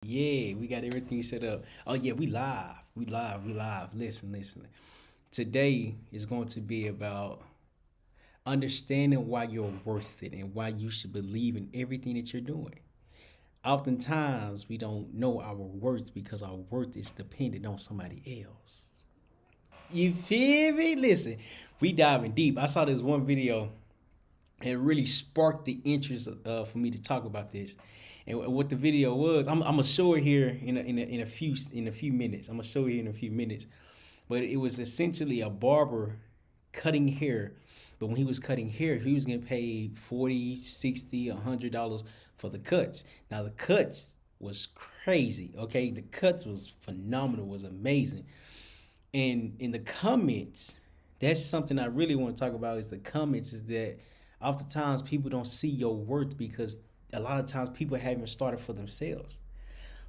Yeah, we got everything set up. Oh yeah, we live. We live. We live. Listen, listen. Today is going to be about understanding why you're worth it and why you should believe in everything that you're doing. Oftentimes, we don't know our worth because our worth is dependent on somebody else. You feel me? Listen, we diving deep. I saw this one video and it really sparked the interest for me to talk about this. And what the video was, I'm gonna show it here in a few minutes. I'm gonna show it in a few minutes. But it was essentially a barber cutting hair. But when he was cutting hair, he was getting paid 40, 60, $100 for the cuts. Now the cuts was crazy. Okay, the cuts was phenomenal, was amazing. And in the comments, that's something I really want to talk about. Is the comments is that oftentimes people don't see your worth because a lot of times people haven't started for themselves.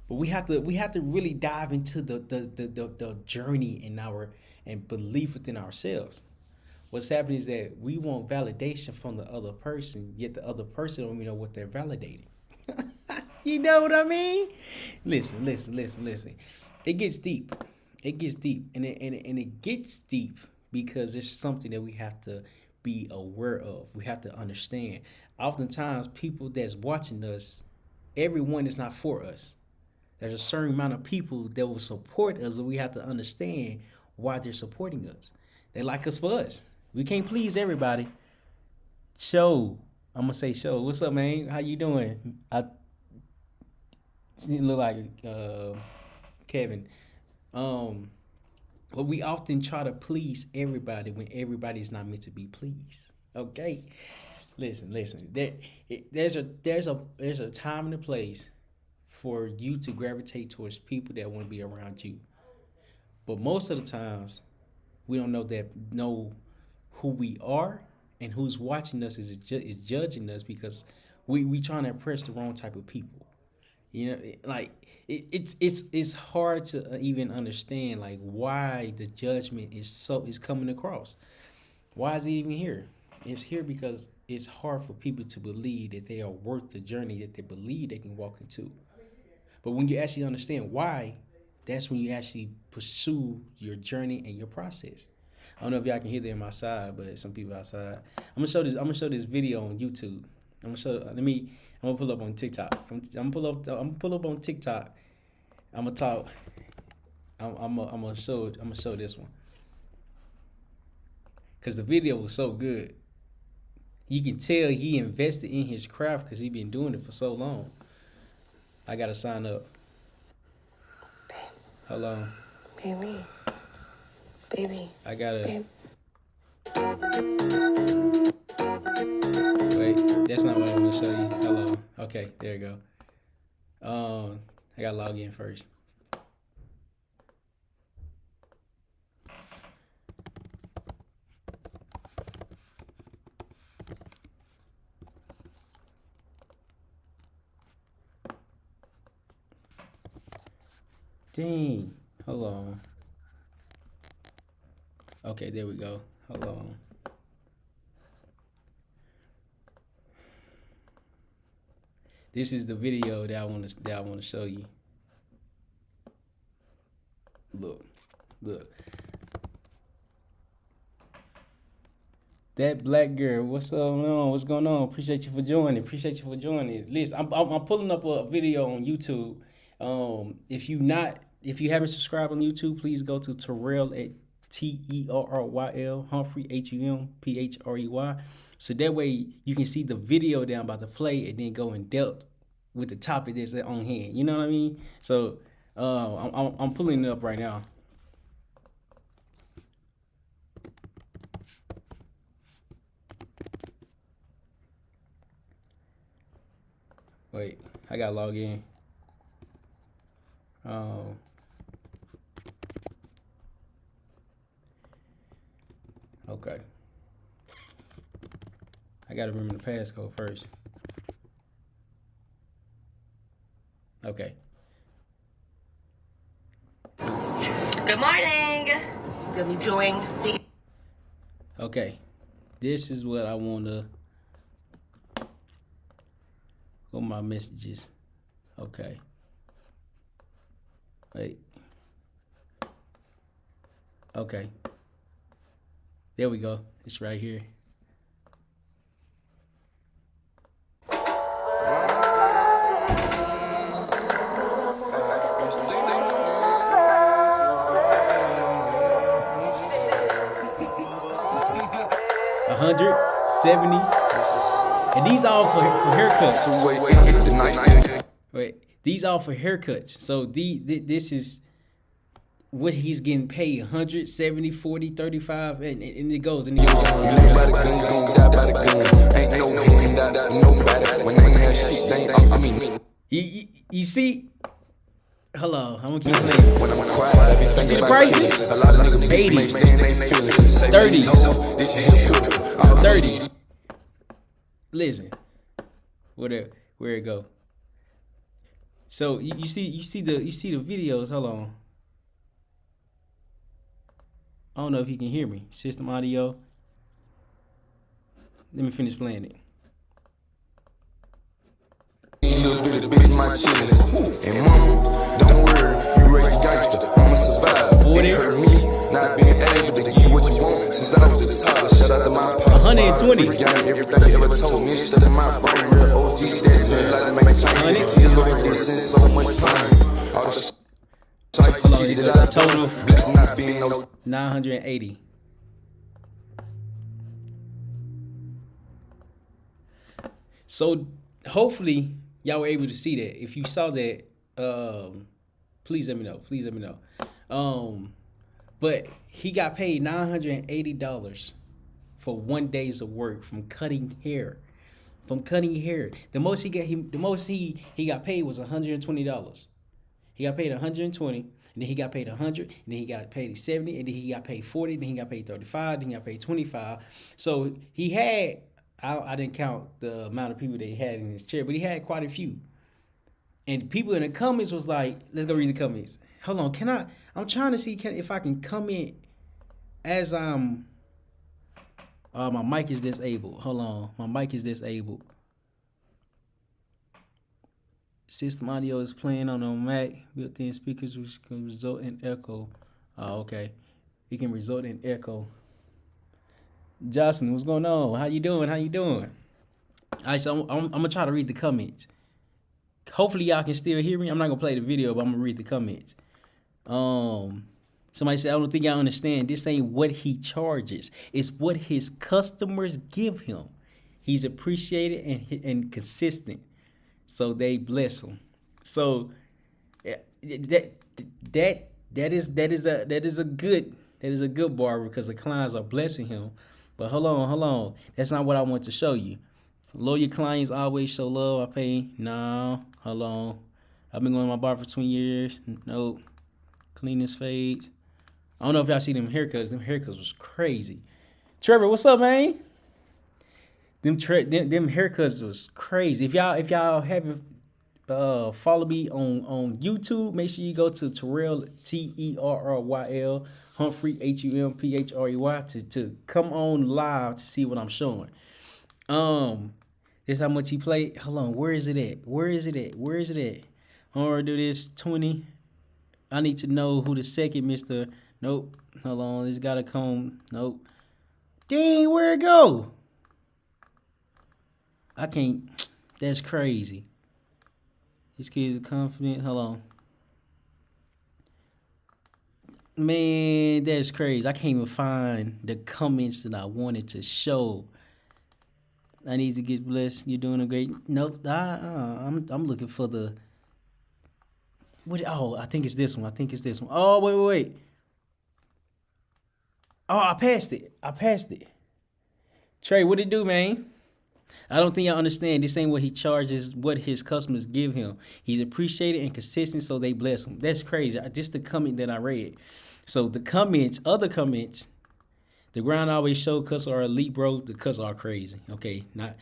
But we have to really dive into the journey in our and belief within ourselves. What's happening is that we want validation from the other person, yet the other person don't even know what they're validating. You know what I mean? Listen, listen, listen, listen. It gets deep. It gets deep, and it gets deep because it's something that we have to be aware of. We have to understand. Oftentimes, people that's watching us, everyone is not for us. There's a certain amount of people that will support us, and we have to understand why they're supporting us. They like us for us. We can't please everybody. Show, I'm gonna say show. What's up, man? How you doing? I look like Kevin. Um, but we often try to please everybody when everybody's not meant to be pleased. Okay, listen, listen. There's a time and a place for you to gravitate towards people that want to be around you. But most of the times, we don't know who we are and who's watching us is judging us because we trying to impress the wrong type of people. You know, like it's hard to even understand like why the judgment is coming across. Why is it even here? It's here because it's hard for people to believe that they are worth the journey that they believe they can walk into. But when you actually understand why, that's when you actually pursue your journey and your process. I don't know if y'all can hear them outside, but some people outside. I'm gonna show this video on YouTube. I'm gonna show. Let me. I'm gonna pull up on TikTok. I'm gonna pull up. I'm gonna pull up on TikTok. I'm gonna talk. I'm gonna show. I'm gonna show this one because the video was so good. You can tell he invested in his craft because he been doing it for so long. I gotta sign up. Hold on. Baby, baby, I gotta. babe. Wait, that's not what I want to show you. Hello. Okay, there you go. I gotta log in first. Dang. Hold on. Okay, there we go. Hold on. This is the video that I want to show you. Look, look. That black girl, what's up? On? What's going on? Appreciate you for joining. Appreciate you for joining. Listen, I'm pulling up a video on YouTube. If you haven't subscribed on YouTube, please go to Terrell at Terryl Humphrey Humprey. So that way you can see the video that I'm about to play and then go in depth with the topic that's on hand. You know what I mean? So I'm pulling it up right now. Wait, I gotta log in. Um, okay. I gotta remember the passcode first. Okay. Good morning. We'll be doing the. Okay. This is what I wanna. What my messages? Okay. Wait. Okay. There we go. It's right here. $170, and these all for haircuts. Wait, these all for haircuts. So this is what he's getting paid: 170, 40, 35, and it goes and it goes. You live by the gun, you gon' die by the gun. Ain't no handouts for nobody. When they ain't have shit, they ain't off me. You see? Hello, I'm gonna keep playing. When I'm quiet, you see the prices? A lot of niggas 80, 30, 30. Listen, where it go? So you see the videos. Hold on. I don't know if you can hear me. System audio. Let me finish playing it. And mom, don't worry, you raised gangster. I'ma survive. It hurt me not being able to give what you want since I was a child. Shout out to my pops. 120. Everything you ever told me, stuck in my brain. Real OG stats and like to make changes. Till Lord, this is so much pain. All the shit that I total, blessed not being no 980. So hopefully y'all were able to see that. If you saw that, please let me know. Please let me know. But he got paid $980 for 1 day's of work from cutting hair. From cutting hair. The most he got paid was $120. He got paid $120, and then he got paid $100, and then he got paid $70, and then he got paid $40, then he got paid $35, then he got paid $25. So he had, I didn't count the amount of people that he had in his chair, but he had quite a few. And people in the comments was like, let's go read the comments. Hold on, I'm trying to see if I can comment as I'm, my mic is disabled. Hold on, my mic is disabled. System audio is playing on a Mac. Built-in speakers which can result in echo. Oh, okay. It can result in echo. Jocelyn, what's going on? How you doing? All right, so I'm gonna try to read the comments. Hopefully y'all can still hear me. I'm not gonna play the video, but I'm gonna read the comments. Somebody said, I don't think y'all understand. This ain't what he charges. It's what his customers give him. He's appreciated and consistent, so they bless him. So that is a good barber because the clients are blessing him. But hold on. That's not what I want to show you. Loyal clients always show love. I pay. No, hold on. I've been going to my barber for 20 years. Nope. Cleanest fades. I don't know if y'all see them haircuts. Them haircuts was crazy. Trevor, what's up, man? Them haircuts was crazy. If y'all haven't follow me on YouTube, make sure you go to Terryl Terryl Humphrey Humphrey to come on live to see what I'm showing. This how much he played. Hold on, where is it at? I'm gonna do this 20. I need to know who the second Mr. Nope. Hold on, this gotta come. Nope. Dang, where it go? I can't. That's crazy. These kids are confident. Hold on. Man, that's crazy. I can't even find the comments that I wanted to show. I need to get blessed. You're doing a great. Nope. I'm looking for the. What? Oh, I think it's this one. Oh, wait. Oh, I passed it. Trey, what it do, man? I don't think y'all understand. This ain't what he charges, what his customers give him. He's appreciated and consistent, so they bless him. That's crazy. Just the comment that I read. So the comments, other comments, the ground always show cuss are elite, bro. The cuss are crazy. Okay, not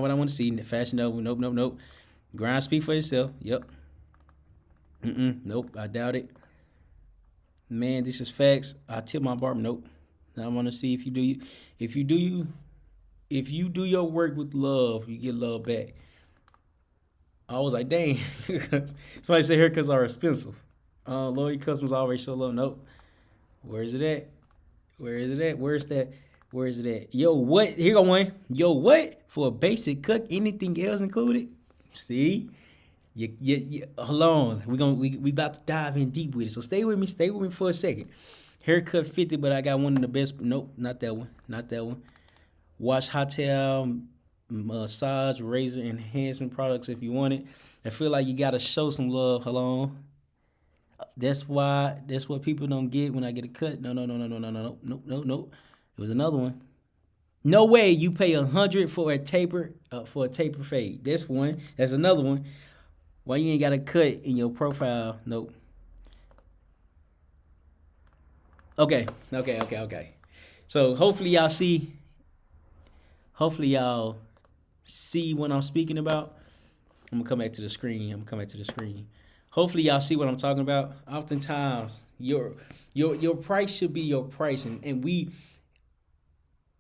what I want to see. Fashion over. Nope. Grind speak for itself. Yep. Nope. I doubt it. Man, this is facts. I tip my barber. Nope. Now I want to see if you do your work with love, you get love back. I was like, dang. Somebody said haircuts are expensive. Loyal customers always show love. Nope. Where is it at? Where is it at? Where's that? Where is it at? Yo, what? Here go one. Yo, what? For a basic cook, anything else included? See? Hold on. We about to dive in deep with it. So stay with me. Stay with me for a second. Haircut 50, but I got one of the best. Nope, not that one. Not that one. Wash hotel, massage, razor enhancement products if you want it. I feel like you gotta show some love. Hold on. That's what people don't get when I get a cut. No, no, no, no, no, no, no, no, no, no. It was another one. No way you pay 100 for a taper fade. That's one. That's another one. Why you ain't got a cut in your profile? Nope. Okay. So hopefully y'all see what I'm speaking about. I'm gonna come back to the screen. Hopefully y'all see what I'm talking about. Oftentimes your price should be your price, and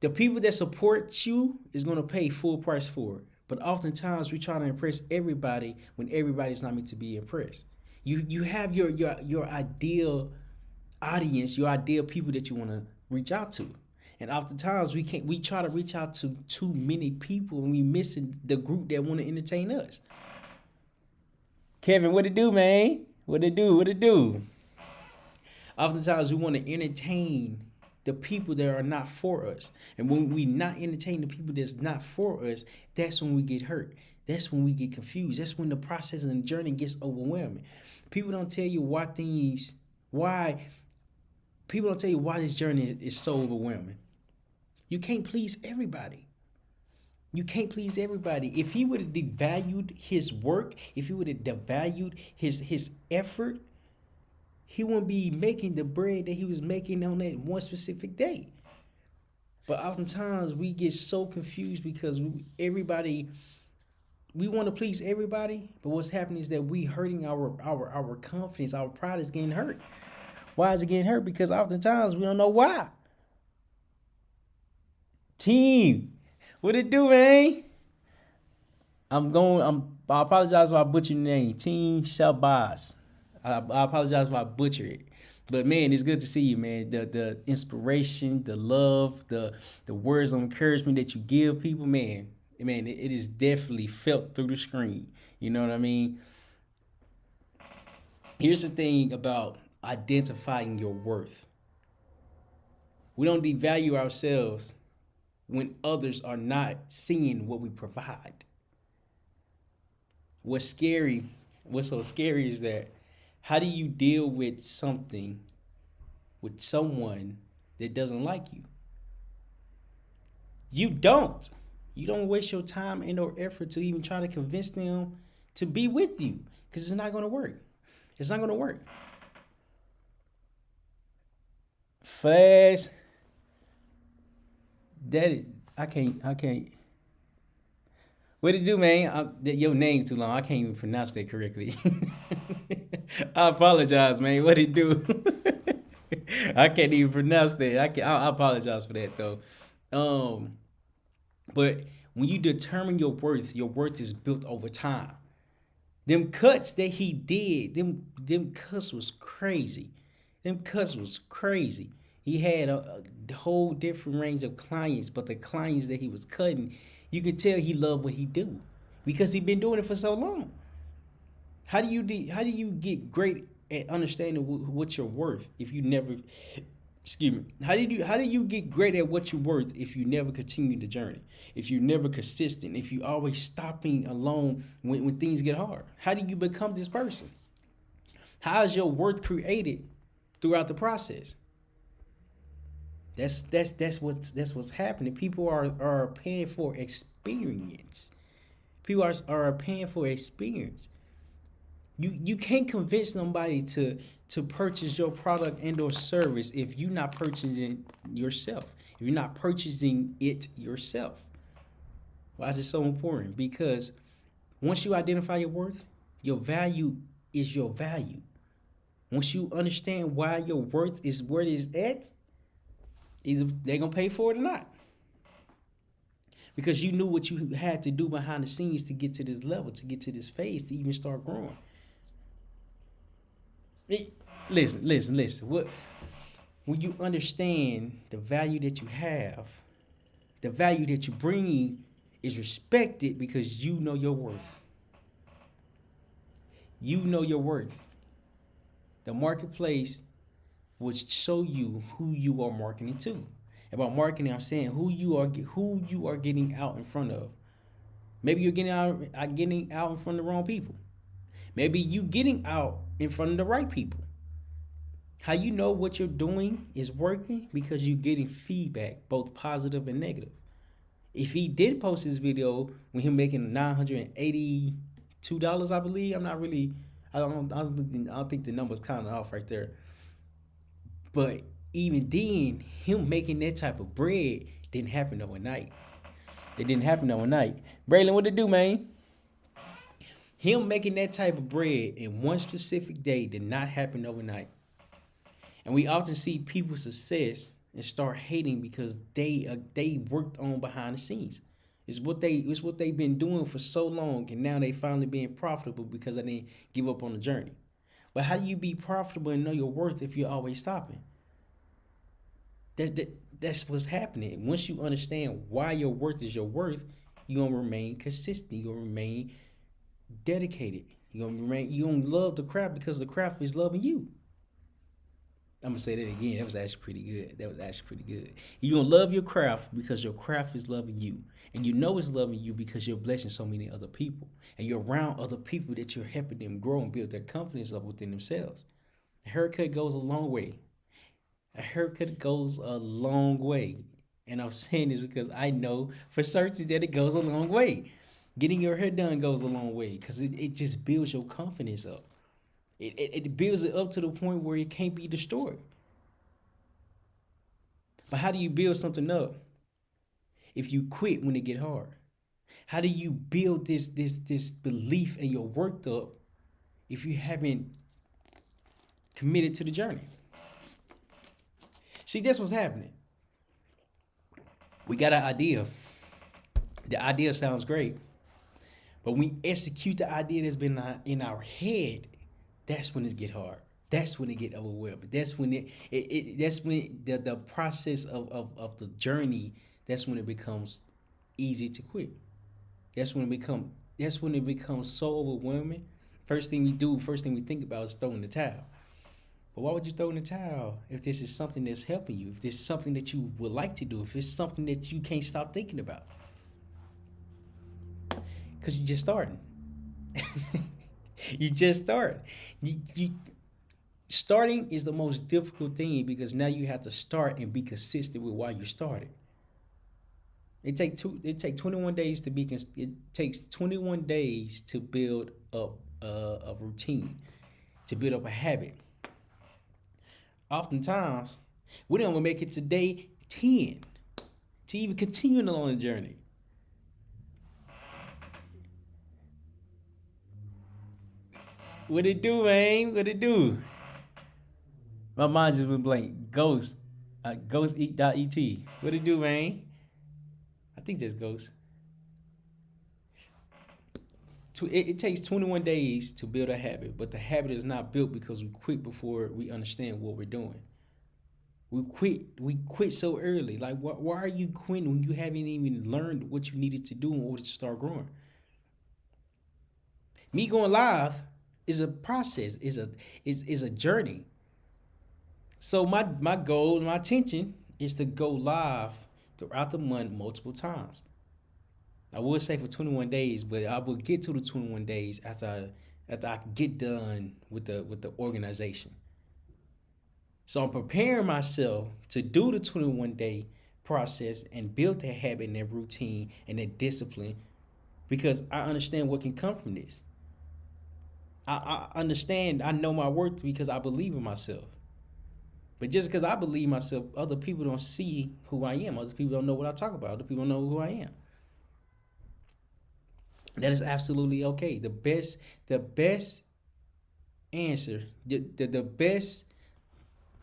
the people that support you is gonna pay full price for it. But oftentimes we try to impress everybody when everybody's not meant to be impressed. You have your ideal audience, your ideal people that you want to reach out to. And oftentimes we try to reach out to too many people and we missing the group that want to entertain us. Kevin, what it do, man? What it do? Oftentimes we want to entertain the people that are not for us. And when we not entertain the people that's not for us, that's when we get hurt. That's when we get confused. That's when the process and the journey gets overwhelming. People don't tell you why this journey is so overwhelming. You can't please everybody. If he would have devalued his work, if he would have devalued his effort, he wouldn't be making the bread that he was making on that one specific day. But oftentimes we get so confused because we want to please everybody, but what's happening is that we hurting our confidence, our pride is getting hurt. Why is it getting hurt? Because oftentimes we don't know why. Team, what it do, man? I apologize if I butcher your name. Team Shabazz. I apologize if I butcher it. But man, it's good to see you, man. The inspiration, the love, the words of encouragement that you give people, man, it is definitely felt through the screen. You know what I mean? Here's the thing about identifying your worth. We don't devalue ourselves when others are not seeing what we provide. What's so scary is that how do you deal with someone that doesn't like you? You don't waste your time and or effort to even try to convince them to be with you, because it's not going to work. It's not going to work. Flash. I can't. What it do, man? Your name too long. I can't even pronounce that correctly. I apologize, man. What it do? I can't even pronounce that. I apologize for that though. But when you determine your worth is built over time. Them cuts that he did, them cuts was crazy. He had a whole different range of clients, but the clients that he was cutting, you could tell he loved what he do because he been doing it for so long. How do you get great at understanding what you're worth if you never? Excuse me. How do you get great at what you're worth if you never continue the journey? If you're never consistent? If you always stopping alone when things get hard? How do you become this person? How is your worth created throughout the process? That's what's happening. People are paying for experience. People are paying for experience. You can't convince somebody to purchase your product and or service if you're not purchasing yourself. If you're not purchasing it yourself. Why is it so important? Because once you identify your worth, your value is your value. Once you understand why your worth is where it is at, either they're going to pay for it or not. Because you knew what you had to do behind the scenes to get to this level, to get to this phase, to even start growing. Listen. What when you understand the value that you have, the value that you bring is respected because you know your worth. You know your worth. The marketplace will show you who you are marketing to. About marketing, I'm saying who you are getting out in front of. Maybe you're getting out in front of the wrong people. Maybe you getting out in front of the right people. How you know what you're doing is working? Because you're getting feedback, both positive and negative. If he did post this video when him making $982, I believe. I'm not really. I don't think the number's kind of off right there. But even then, him making that type of bread didn't happen overnight. It didn't happen overnight. Braylon, what it do, man? Him making that type of bread in one specific day did not happen overnight. And we often see people's success and start hating because they worked on behind the scenes. It's what they've been doing for so long, and now they finally being profitable because they didn't give up on the journey. But how do you be profitable and know your worth if you're always stopping? That's what's happening. Once you understand why your worth is your worth, you're gonna remain consistent. You're gonna remain dedicated. You gonna love the craft because the craft is loving you. I'm gonna say that again. That was actually pretty good. You're gonna love your craft because your craft is loving you. And you know it's loving you because you're blessing so many other people. And you're around other people that you're helping them grow and build their confidence up within themselves. A haircut goes a long way. A haircut goes a long way. And I'm saying this because I know for certain that it goes a long way. Getting your hair done goes a long way because it just builds your confidence up. It builds it up to the point where it can't be destroyed. But how do you build something up if you quit when it get hard? How do you build this belief in your work up if you haven't committed to the journey? See, that's what's happening. We got an idea. The idea sounds great. But when we execute the idea that's been in our head, that's when it get hard. That's when it get overwhelming. That's when that's when the process of the journey, that's when it becomes easy to quit. That's when it becomes so overwhelming. First thing we think about is throwing the towel. But why would you throw in the towel if this is something that's helping you? If this is something that you would like to do, if it's something that you can't stop thinking about? Because you're just starting. You just start. Starting is the most difficult thing because now you have to start and be consistent with why you started. It take 21 days to it takes 21 days to build up a routine, to build up a habit. Oftentimes, we don't even make it to day 10 to even continue along the journey. What it do, man? What it do? My mind just went blank. Ghost.et. What it do, man? I think that's Ghost. It takes 21 days to build a habit, but the habit is not built because we quit before we understand what we're doing. We quit so early. Like, why are you quitting when you haven't even learned what you needed to do in order to start growing? Me going live is a process, is a journey. So my goal, my intention is to go live throughout the month multiple times. I would say for 21 days, but I will get to the 21 days after I get done with the organization. So I'm preparing myself to do the 21-day process and build that habit and that routine and that discipline because I understand what can come from this. I understand, I know my worth because I believe in myself. But just because I believe myself, other people don't see who I am. Other people don't know what I talk about. Other people don't know who I am. That is absolutely okay. The best answer, the best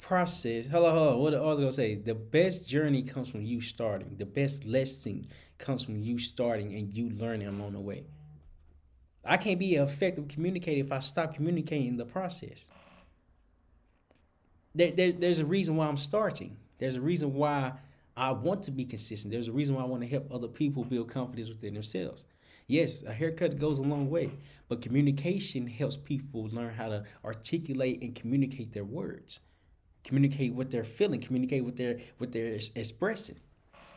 process. Hello. What I was gonna say. The best journey comes from you starting. The best lesson comes from you starting and you learning along the way. I can't be an effective communicator if I stop communicating the process. there's a reason why I'm starting. There's a reason why I want to be consistent. There's a reason why I want to help other people build confidence within themselves. Yes, a haircut goes a long way, but communication helps people learn how to articulate and communicate their words, communicate what they're feeling, communicate what they're expressing.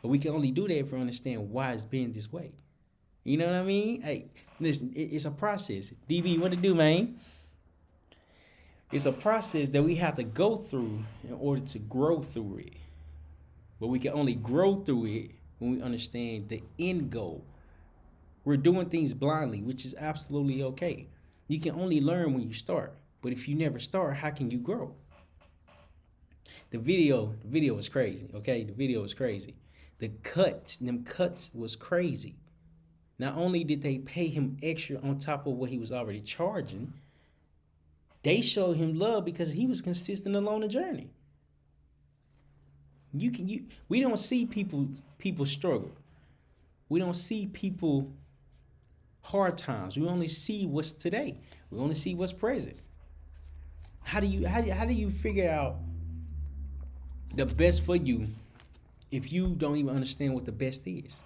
But we can only do that if we understand why it's being this way. You know what I mean? Hey, listen, it's a process. DB, what to do, man? It's a process that we have to go through in order to grow through it. But we can only grow through it when we understand the end goal. We're doing things blindly, which is absolutely okay. You can only learn when you start. But if you never start, how can you grow? The video was crazy, okay? The video was crazy. Them cuts was crazy. Not only did they pay him extra on top of what he was already charging, they showed him love because he was consistent along the journey. We don't see people struggle. We don't see people hard times. We only see what's today. We only see what's present. How do you figure out the best for you if you don't even understand what the best is?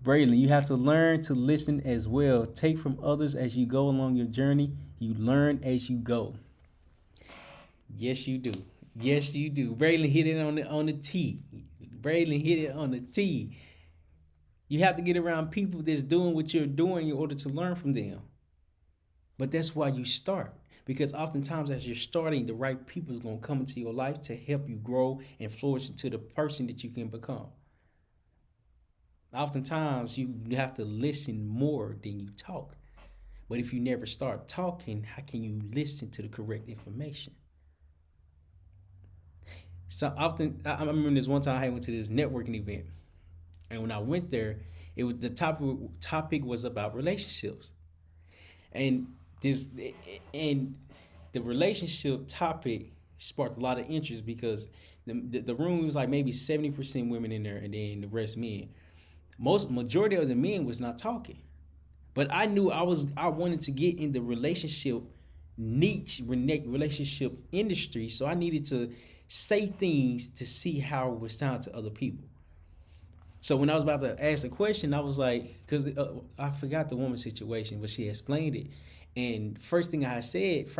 Braylon, you have to learn to listen as well. Take from others as you go along your journey. You learn as you go. Yes, you do. Yes, you do. Braylon hit it on the T. Braylon hit it on the T. You have to get around people that's doing what you're doing in order to learn from them. But that's why you start. Because oftentimes as you're starting, the right people is going to come into your life to help you grow and flourish into the person that you can become. Oftentimes you have to listen more than you talk. But if you never start talking, how can you listen to the correct information? So often, I remember this one time I went to this networking event. And when I went there, it was the topic was about relationships. And the relationship topic sparked a lot of interest because the room was like maybe 70% women in there and then the rest men. Majority of the men was not talking. But I knew I wanted to get in the relationship niche, relationship industry, so I needed to say things to see how it would sound to other people. So when I was about to ask the question, I was like, because I forgot the woman's situation, but she explained it. And first thing I said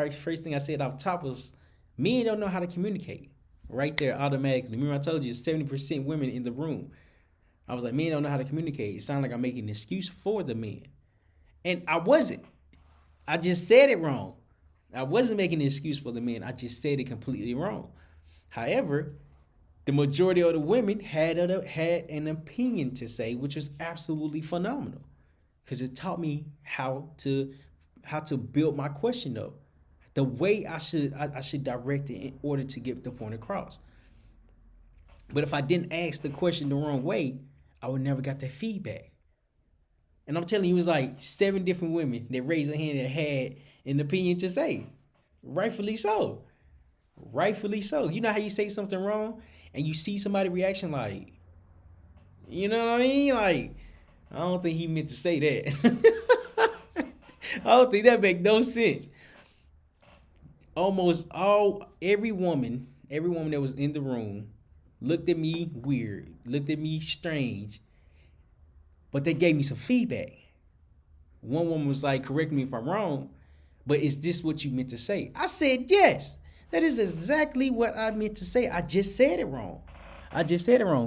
off top was, men don't know how to communicate. Right there, automatically. Remember I told you, 70% women in the room. I was like, men don't know how to communicate. It sounded like I'm making an excuse for the men. And I wasn't. I just said it wrong. I wasn't making an excuse for the men. I just said it completely wrong. However, the majority of the women had an opinion to say, which was absolutely phenomenal, because it taught me how to build my question up, the way I should direct it in order to get the point across. But if I didn't ask the question the wrong way, I would never got that feedback. And I'm telling you, it was like 7 different women that raised their hand that had an opinion to say. Rightfully so. Rightfully so. You know how you say something wrong and you see somebody's reaction like, you know what I mean? Like, I don't think he meant to say that. I don't think that make no sense. Every woman that was in the room looked at me weird, looked at me strange, but they gave me some feedback. One woman was like, correct me if I'm wrong, but is this what you meant to say? I said, yes, that is exactly what I meant to say. I just said it wrong.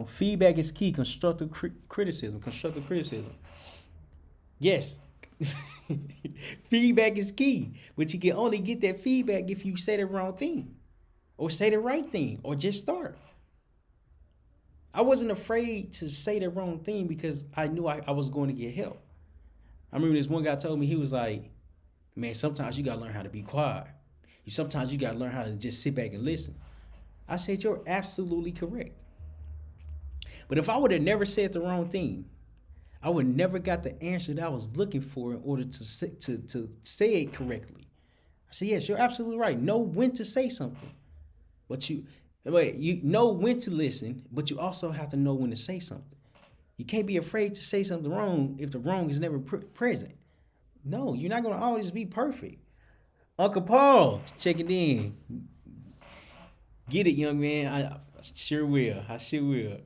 Feedback is key. Constructive criticism. Yes. Feedback is key, but you can only get that feedback if you say the wrong thing or say the right thing or just start. I wasn't afraid to say the wrong thing because I knew I was going to get help. I remember this one guy told me, he was like, man, sometimes you got to learn how to be quiet. Sometimes you got to learn how to just sit back and listen. I said, you're absolutely correct. But if I would have never said the wrong thing, I would never got the answer that I was looking for in order to say it correctly. I said, yes, you're absolutely right. Know when to say something. But you know when to listen, but you also have to know when to say something. You can't be afraid to say something wrong if the wrong is never present. No, you're not going to always be perfect. Uncle Paul checking in. Get it, young man. I sure will. I sure will.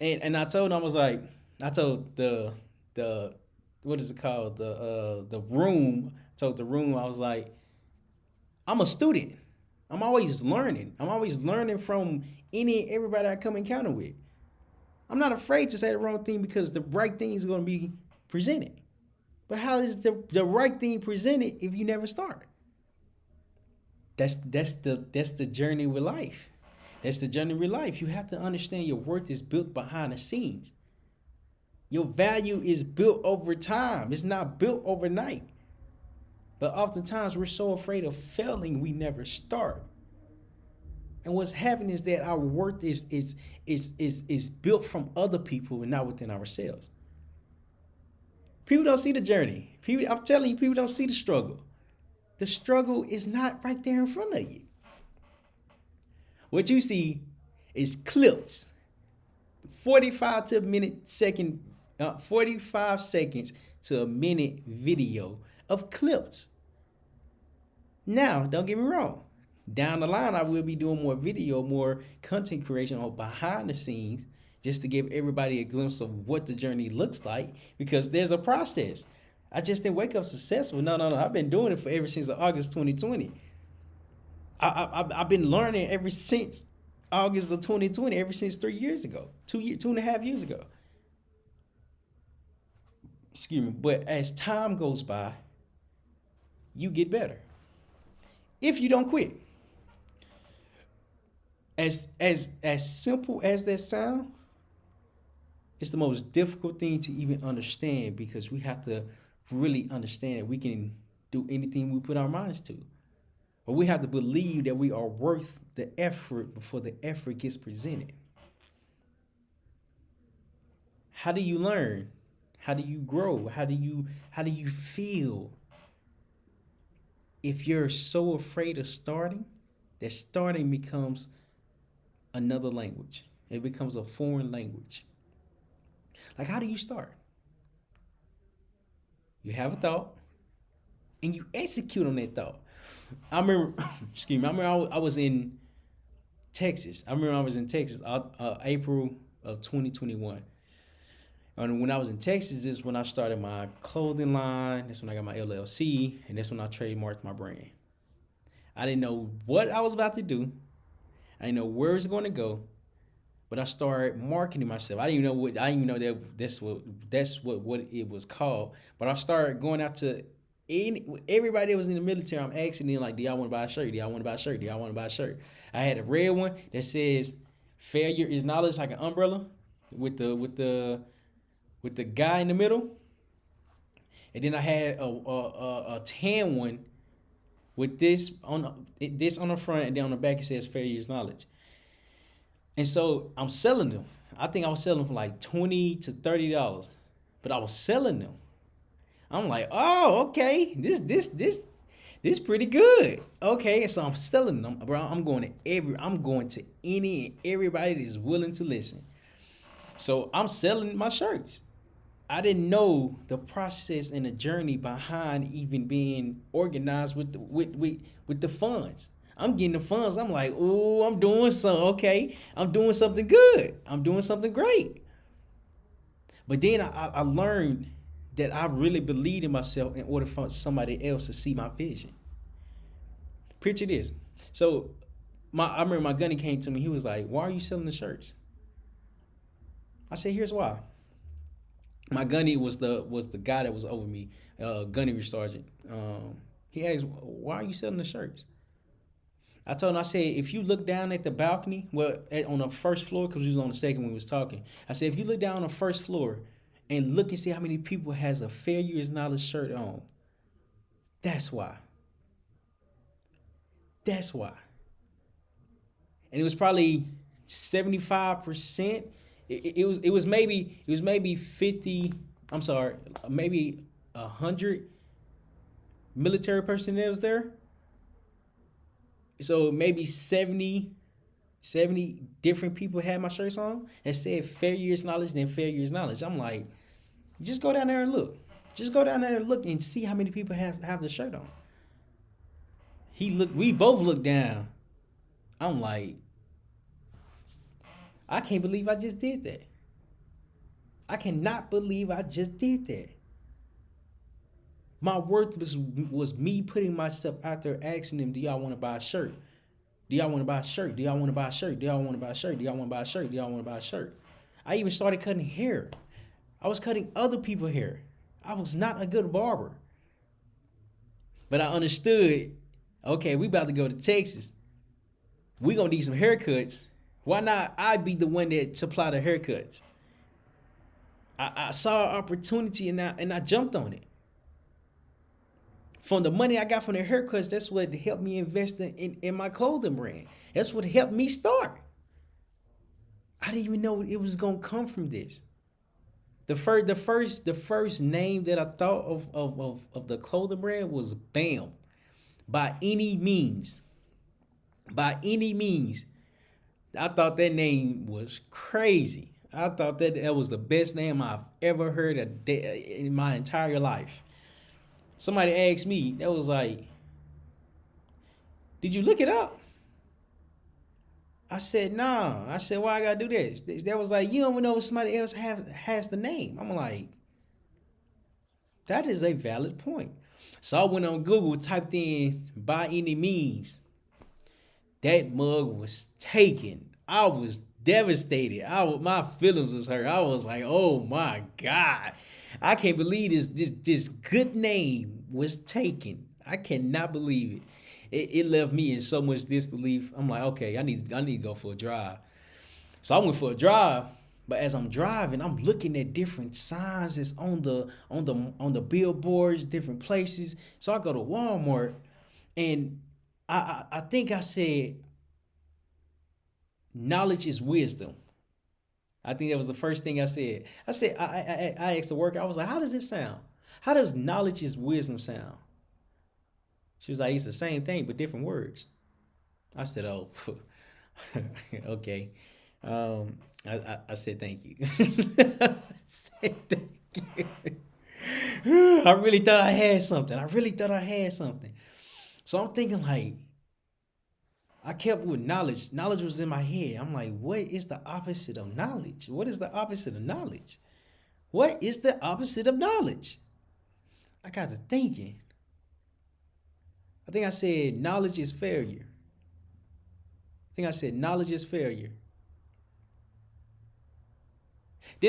And I told him, I was like, I told the what is it called, the room. Told the room, I was like, I'm a student. I'm always learning. I'm always learning from any and everybody I come encounter with. I'm not afraid to say the wrong thing because the right thing is going to be presented. But how is the right thing presented if you never start? That's the journey with life. That's the journey with life. You have to understand your worth is built behind the scenes. Your value is built over time. It's not built overnight. But oftentimes we're so afraid of failing, we never start. And what's happening is that our worth is built from other people and not within ourselves. People don't see the journey. I'm telling you, people don't see the struggle. The struggle is not right there in front of you. What you see is clips, 45 to a minute second, 45 seconds to a minute video of clips. Now, don't get me wrong. Down the line, I will be doing more video, more content creation on behind the scenes, just to give everybody a glimpse of what the journey looks like, because there's a process. I just didn't wake up successful. No. I've been doing it for ever since August 2020. I've been learning ever since August of 2020, ever since 3 years ago, 2.5 years ago. Excuse me. But as time goes by, you get better. If you don't quit. As simple as that sound, it's the most difficult thing to even understand, because we have to really understand that we can do anything we put our minds to. But we have to believe that we are worth the effort before the effort gets presented. How do you learn? How do you grow? How do you feel? If you're so afraid of starting, that starting becomes another language. It becomes a foreign language. Like, how do you start? You have a thought, and you execute on that thought. I remember, I was in Texas. April of 2021. And when I was in Texas, this is when I started my clothing line. That's when I got my LLC, and that's when I trademarked my brand. I didn't know what I was about to do. I didn't know where it was going to go, but I started marketing myself. I didn't even know that that's what it was called. But I started going out to everybody that was in the military. I'm asking them, like, do y'all want to buy a shirt? Do y'all want to buy a shirt? Do y'all want to buy a shirt? I had a red one that says "Failure is knowledge," like an umbrella with the guy in the middle. And then I had a tan one with this on the front, and then on the back it says "Failure is knowledge." And so I'm selling them. I think I was selling them for like $20 to $30, but I was selling them. I'm like, oh, okay, this pretty good. Okay, so I'm selling them, bro. I'm going to any and everybody that is willing to listen. So I'm selling my shirts. I didn't know the process and the journey behind even being organized with the funds. I'm getting the funds. I'm like, oh, I'm doing something. Okay, I'm doing something good. I'm doing something great. But then I learned that I really believed in myself in order for somebody else to see my vision. Picture this. So I remember my gunny came to me. He was like, why are you selling the shirts? I said, here's why. My gunny was the guy that was over me, gunnery sergeant. He asked, why are you selling the shirts? I told him, I said, if you look down at the balcony, on the first floor, because we was on the second when we was talking. I said, if you look down on the first floor and look and see how many people has a "Failure is knowledge" shirt on, that's why. That's why. And it was probably 75%. It was maybe 50. I'm sorry, maybe 100 military personnel was there. So maybe 70 different people had my shirts on and said "Failure is knowledge," then "Failure is knowledge." I'm like, just go down there and look. Just go down there and look and see how many people have the shirt on. We both looked down. I'm like, I can't believe I just did that. I cannot believe I just did that. My worth was me putting myself out there asking them, do y'all want to buy a shirt? Do y'all want to buy a shirt? Do y'all want to buy a shirt? Do y'all want to buy a shirt? Do y'all want to buy a shirt? Do y'all want to buy a shirt? I even started cutting hair. I was cutting other people's hair. I was not a good barber. But I understood, okay, we about to go to Texas. We gonna need some haircuts. Why not I be the one that supply the haircuts? I saw an opportunity and I jumped on it. From the money I got from the haircuts, that's what helped me invest in my clothing brand. That's what helped me start. I didn't even know it was gonna come from this. The first name that I thought of the clothing brand was BAM. By any means. By any means. I thought that name was crazy. I thought that was the best name I've ever heard in my entire life. Somebody asked me, that was like, did you look it up? I said, nah. I said, why I gotta do this? That was like, you don't even know if somebody else has the name. I'm like, that is a valid point. So I went on Google, typed in by any means. That mug was taken. I was devastated. My feelings was hurt. I was like, oh my God. I can't believe this good name was taken. I cannot believe it. It left me in so much disbelief. I'm like, okay, I need to go for a drive. So I went for a drive, but as I'm driving, I'm looking at different signs that's on the billboards, different places. So I go to Walmart, and I think I said, knowledge is wisdom. I think that was the first thing I said. I asked the worker, I was like, how does this sound? How does knowledge is wisdom sound? She was like, it's the same thing, but different words. I said, oh, okay. I said, thank you. I said, thank you. I really thought I had something. So I'm thinking like, I kept with knowledge. Knowledge was in my head. I'm like, what is the opposite of knowledge? What is the opposite of knowledge? What is the opposite of knowledge? I got to thinking. I think I said knowledge is failure. Then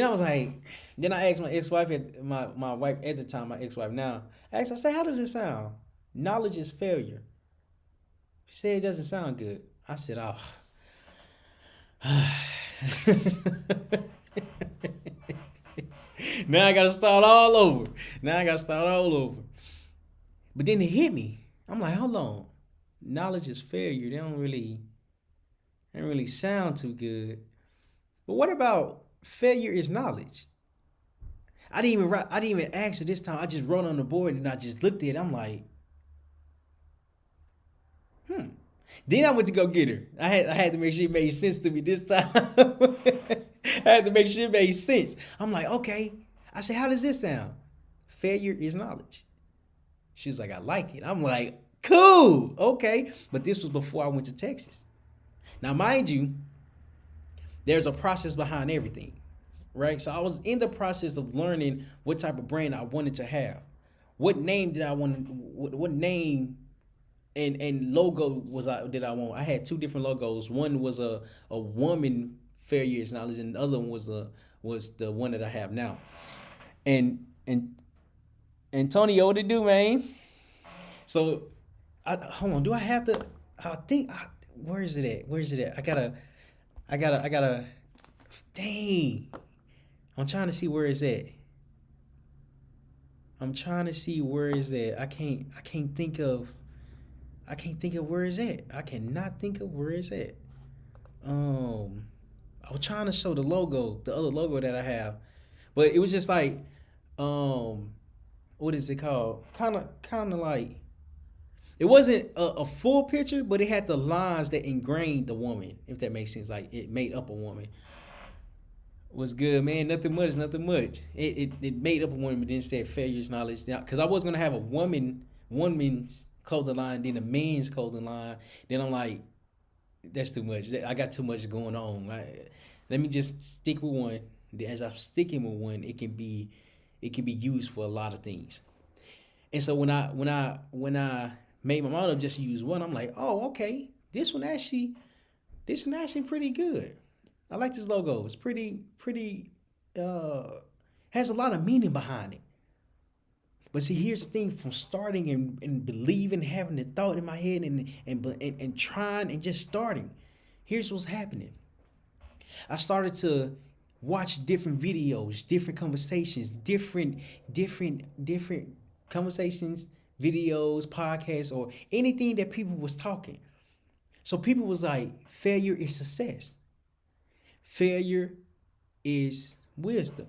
I asked my ex-wife, my wife at the time, my ex-wife now, I said, how does it sound? Knowledge is failure. She said it doesn't sound good. I said, oh. Now I gotta start all over. But then it hit me. I'm like, hold on. Knowledge is failure. They don't really sound too good. But what about failure is knowledge? I didn't even ask her this time. I just wrote on the board and I just looked at it. I'm like, Then I went to go get her. I had to make sure it made sense to me this time. I had to make sure it made sense. I'm like, okay. I said, how does this sound? Failure is knowledge. She was like, I like it. I'm like, cool. Okay. But this was before I went to Texas. Now, mind you, there's a process behind everything, right? So I was in the process of learning what type of brand I wanted to have. What name did I want? What name and logo did I want? I had two different logos. One was a woman failure is knowledge, and the other one was the one that I have now. And Antonio, what to do, man? So hold on. Do I have to? I think. Where is it at? I gotta. Dang. I'm trying to see where it's at. I can't think of where it's at. I cannot think of where it's at. I was trying to show the logo, the other logo that I have, but it was just like, what is it called? Kind of like, it wasn't a full picture, but it had the lines that ingrained the woman, if that makes sense. Like it made up a woman. What's good, man? Nothing much. It made up a woman, but then said failures, knowledge. Because I was gonna have a woman's clothing line, then a men's clothing line. Then I'm like, That's too much. I got too much going on. Let me just stick with one. As I'm sticking with one, it can be used for a lot of things. And so when I made my mind up just to use one, I'm like, oh, okay, this one actually pretty good. I like this logo. It's pretty uh has a lot of meaning behind it. But see, here's the thing: from starting and believing, having the thought in my head, and trying and just starting, here's what's happening. I started to watch different videos, different conversations, different conversations, videos, podcasts, or anything that people was talking. So people was like, failure is success. Failure is wisdom.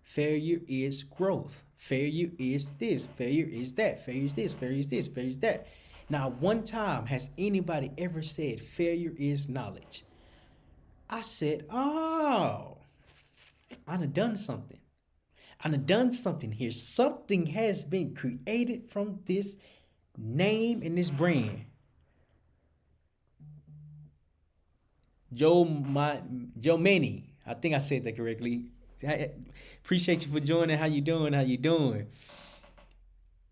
Failure is growth. Failure is this. Failure is that. Failure is this. Failure is this. Failure is that. Now, one time has anybody ever said failure is knowledge? I said, oh, I done done something. I done done something here. Something has been created from this name and this brand. Joe Manny. I think I said that correctly. I appreciate you for joining. How you doing? How you doing?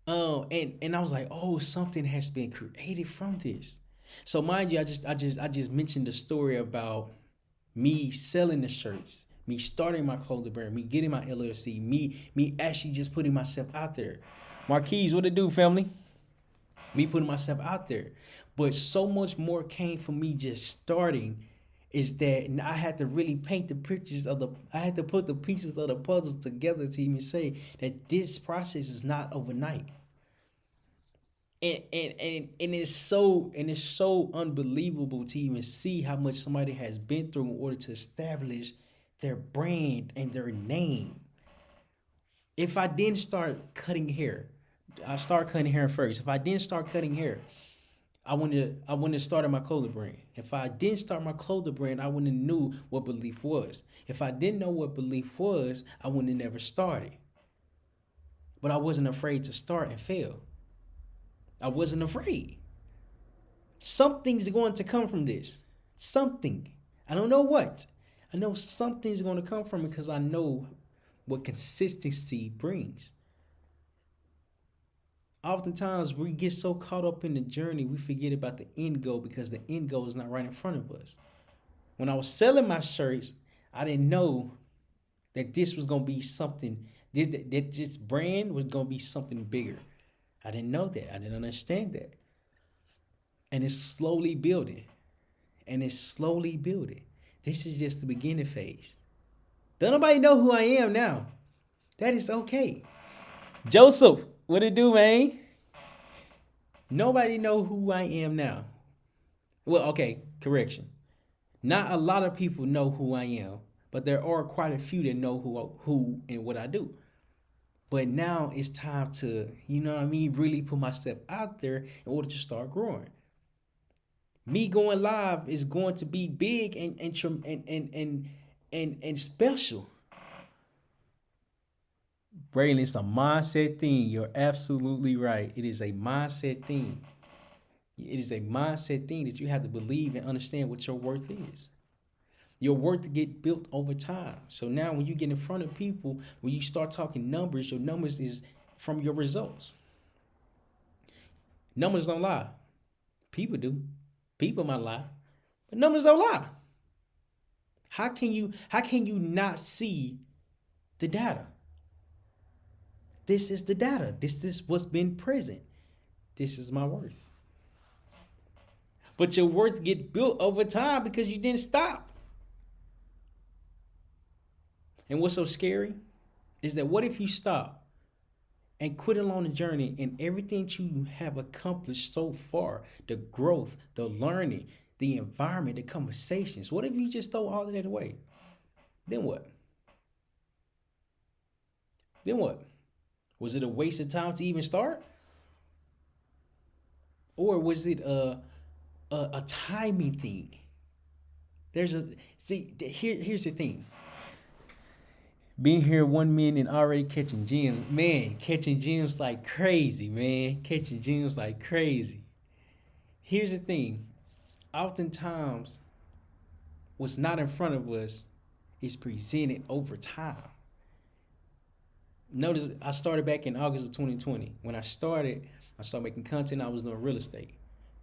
And I was like, oh, something has been created from this. So mind you, I just mentioned the story about me selling the shirts, me starting my clothing brand, me getting my LLC, me actually just putting myself out there. Marquise, what it do, family? Me putting myself out there. But so much more came from me just starting, is that I had to really paint the pictures I had to put the pieces of the puzzle together to even say that this process is not overnight. And it's so unbelievable to even see how much somebody has been through in order to establish their brand and their name. If I didn't start cutting hair, I start cutting hair first. If I didn't start cutting hair, I wouldn't have started my clothing brand. If I didn't start my clothing brand, I wouldn't have knew what belief was. If I didn't know what belief was, I wouldn't have never started. But I wasn't afraid to start and fail. I wasn't afraid. Something's going to come from this. Something. I don't know what. I know something's going to come from it because I know what consistency brings. Oftentimes we get so caught up in the journey, we forget about the end goal because the end goal is not right in front of us. When I was selling my shirts, I didn't know that this was going to be something, that this brand was going to be something bigger. I didn't know that. I didn't understand that. And it's slowly building. And it's slowly building. This is just the beginning phase. Don't nobody know who I am now. That is okay. Joseph, what it do, man? Nobody know who I am now. Well, okay, correction. Not a lot of people know who I am, but there are quite a few that know who and what I do. But now it's time to, you know what I mean, really put myself out there in order to start growing. Me going live is going to be big and special. Braylon, it's a mindset thing. You're absolutely right. It is a mindset thing. It is a mindset thing that you have to believe and understand what your worth is. Your worth get built over time. So now when you get in front of people, when you start talking numbers, your numbers is from your results. Numbers don't lie. People do. People might lie, but numbers don't lie. How can you not see the data? This is the data. This is what's been present. This is my worth. But your worth get built over time because you didn't stop. And what's so scary is that what if you stop and quit along the journey and everything you have accomplished so far, the growth, the learning, the environment, the conversations, what if you just throw all of that away? Then what? Then what? Was it a waste of time to even start? Or was it a timing thing? Here's the thing. Being here 1 minute and already catching gems. Man, catching gems like crazy, man. Catching gems like crazy. Here's the thing. oftentimes what's not in front of us is presented over time. Notice I started back in August of 2020. When I started making content. I was doing real estate.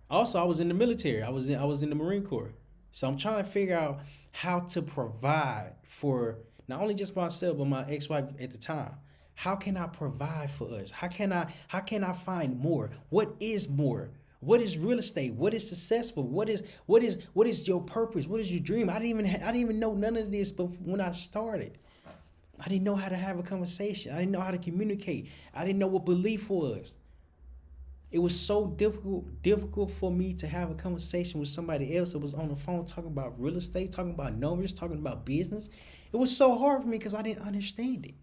Also, I was in the military. I was in the Marine Corps. So I'm trying to figure out how to provide for not only just myself but my ex-wife at the time. How can I provide for us? How can I find more? What is more? What is real estate? What is successful? What is your purpose? What is your dream? I didn't even know none of this, but when I started, I didn't know how to have a conversation. I didn't know how to communicate. I didn't know what belief was. It was so difficult for me to have a conversation with somebody else that was on the phone talking about real estate, talking about numbers, talking about business. It was so hard for me because I didn't understand it.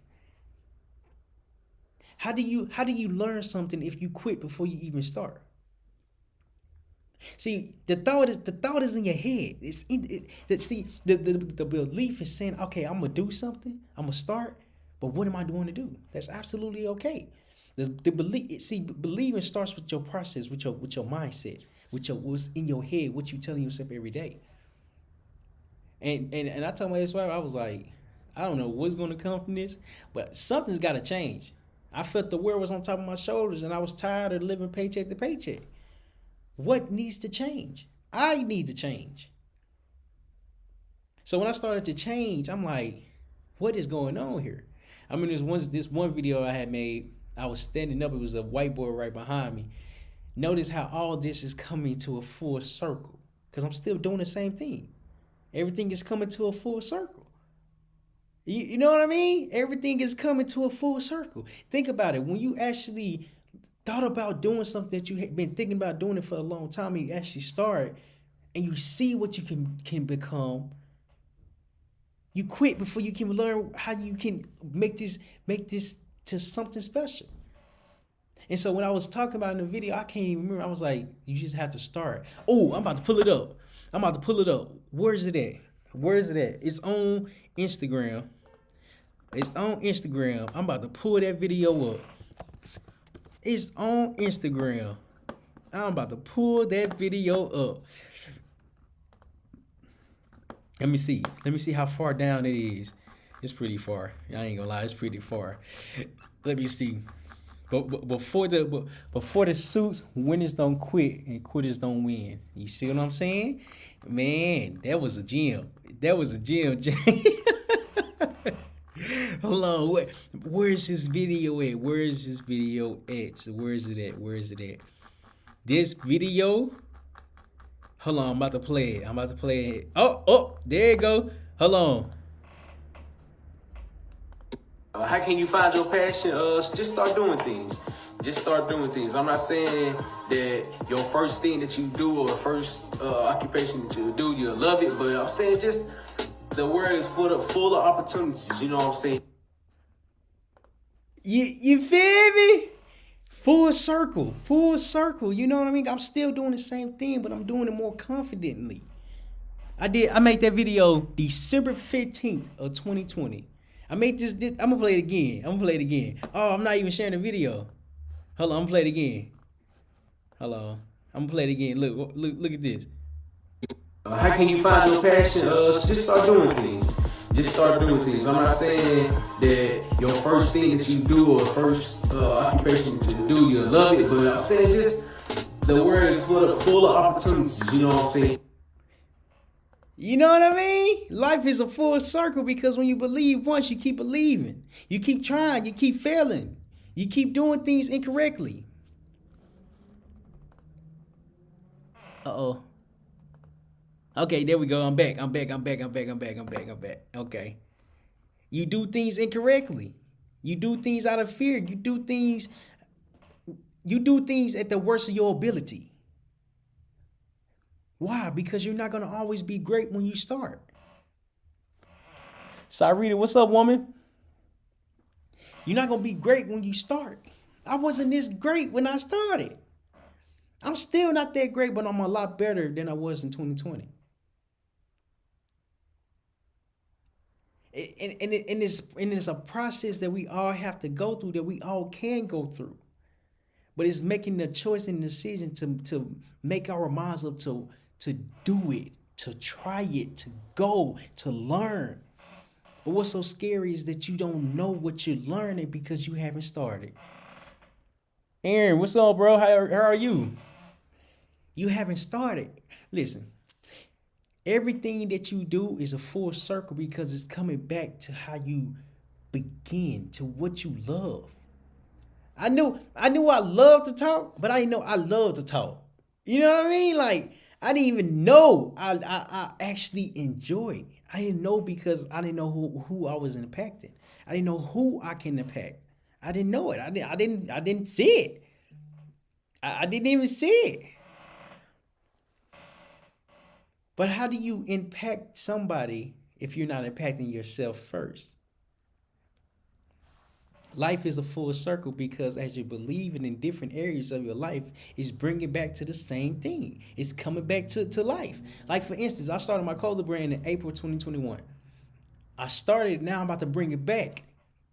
How do you learn something if you quit before you even start? See, the thought is in your head. The belief is saying, okay, I'm gonna do something, I'm gonna start, but what am I going to do? That's absolutely okay. The belief, see, believing starts with your process, with your mindset, what's in your head, what you telling yourself every day. And I told my ex-wife, I was like, I don't know what's gonna come from this, but something's gotta change. I felt the world was on top of my shoulders and I was tired of living paycheck to paycheck. What needs to change? I need to change. So when I started to change, I'm like, what is going on here? I mean, this one video I had made, I was standing up, it was a whiteboard right behind me. Notice how all this is coming to a full circle. Because I'm still doing the same thing. Everything is coming to a full circle. You know what I mean? Everything is coming to a full circle. Think about it. When you actually thought about doing something that you had been thinking about doing it for a long time, and you actually start and you see what you can become, you quit before you can learn how you can make this to something special. And so when I was talking about in the video, I can't even remember. I was like, you just have to start. Oh, I'm about to pull it up. Where's it at? It's on Instagram. I'm about to pull that video up. It's on Instagram. I'm about to pull that video up. Let me see how far down it is. It's pretty far. I ain't gonna lie, it's pretty far. Let me see. But before the suits, winners don't quit and quitters don't win. You see what I'm saying? Man, that was a gem. Jay. Hold on. Where's this video at? Where is it at? This video. Hold on, I'm about to play it. Oh, there you go. Hold on. How can you find your passion? Just start doing things. I'm not saying that your first thing that you do or first occupation that you do, you'll love it. But I'm saying just the world is full of opportunities. You know what I'm saying? You feel me? Full circle. You know what I mean? I'm still doing the same thing, but I'm doing it more confidently. I made that video December 15th of 2020. I made this. I'm gonna play it again. Oh, I'm not even sharing the video. Hold on, I'm gonna play it again. Hold on, I'm gonna play it again. Look at this. How can you find your passion? Just start doing things. I'm not saying that your first thing that you do or first occupation that you do, you'll love it. But I'm saying just the world is full of opportunities. You know what I'm saying? You know what I mean? Life is a full circle because when you believe once, you keep believing. You keep trying, you keep failing. You keep doing things incorrectly. Uh-oh. Okay, there we go. I'm back. Okay. You do things incorrectly. You do things out of fear. You do things at the worst of your ability. Why? Because you're not going to always be great when you start. Cyrita, what's up, woman? You're not going to be great when you start. I wasn't this great when I started. I'm still not that great, but I'm a lot better than I was in 2020. And it's a process that we all have to go through, that we all can go through. But it's making the choice and decision to make our minds up to do it, to try it, to go, to learn. But what's so scary is that you don't know what you're learning because you haven't started. Aaron, what's up, bro? How are you? You haven't started. Listen, everything that you do is a full circle because it's coming back to how you begin, to what you love. I knew I love to talk, but I didn't know I love to talk. You know what I mean? Like, I didn't even know I actually enjoyed. I didn't know because I didn't know who I was impacting. I didn't know who I can impact. I didn't know it. I didn't see it. I didn't even see it. But how do you impact somebody if you're not impacting yourself first? Life is a full circle because as you're believing in different areas of your life, it's bringing back to the same thing. It's coming back to life. Like, for instance, I started my clothing brand in April 2021. I started, now I'm about to bring it back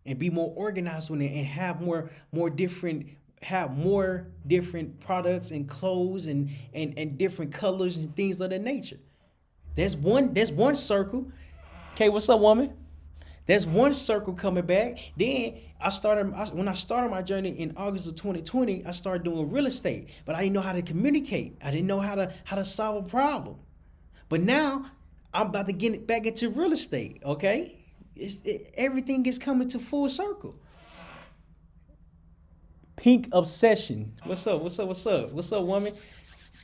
and be more organized with it and have more different products and clothes and different colors and things of that nature. That's one circle. Okay, what's up, woman? That's one circle coming back. Then when I started my journey in August of 2020, I started doing real estate, but I didn't know how to communicate. I didn't know how to solve a problem. But now I'm about to get back into real estate. Okay, everything is coming to full circle. Pink obsession. What's up? What's up? What's up? What's up, woman?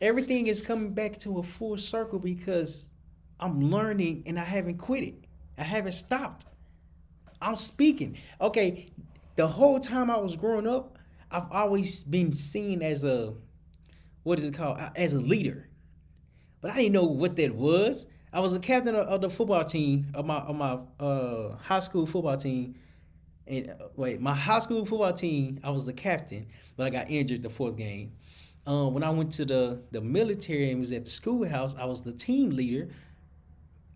Everything is coming back to a full circle because I'm learning and I haven't quit it. I haven't stopped. I'm speaking. Okay, the whole time I was growing up, I've always been seen as a, what is it called? As a leader. But I didn't know what that was. I was a captain of the football team, of my high school football team. And my high school football team, I was the captain, but I got injured the fourth game. When I went to the military and was at the schoolhouse, I was the team leader.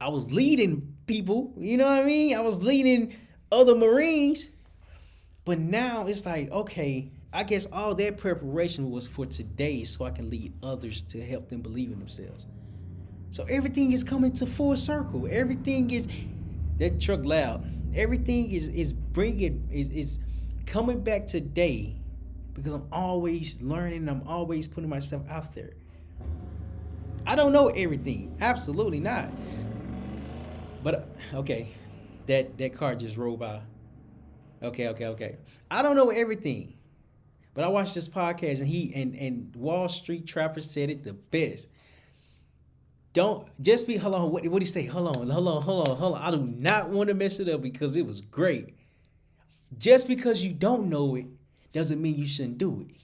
I was leading people, you know what I mean? I was leading other Marines. But now it's like, okay, I guess all that preparation was for today so I can lead others to help them believe in themselves. So everything is coming to full circle. Everything is, that truck loud. Everything is coming back today because I'm always learning. I'm always putting myself out there. I don't know everything. Absolutely not. But okay, that car just rolled by. Okay. I don't know everything, but I watched this podcast and Wall Street Trapper said it the best. Don't just be, hold on. What did he say? Hold on. I do not want to mess it up because it was great. Just because you don't know it doesn't mean you shouldn't do it.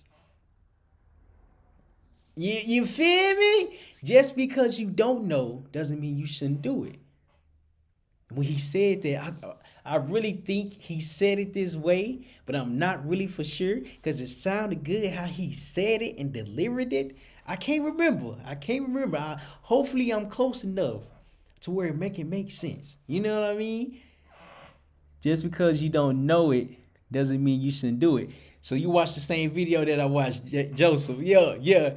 You feel me? Just because you don't know doesn't mean you shouldn't do it. When he said that, I really think he said it this way, but I'm not really for sure because it sounded good how he said it and delivered it. I can't remember. Hopefully I'm close enough to where it make sense. You know what I mean? Just because you don't know it doesn't mean you shouldn't do it. So you watch the same video that I watched, Joseph. Yeah.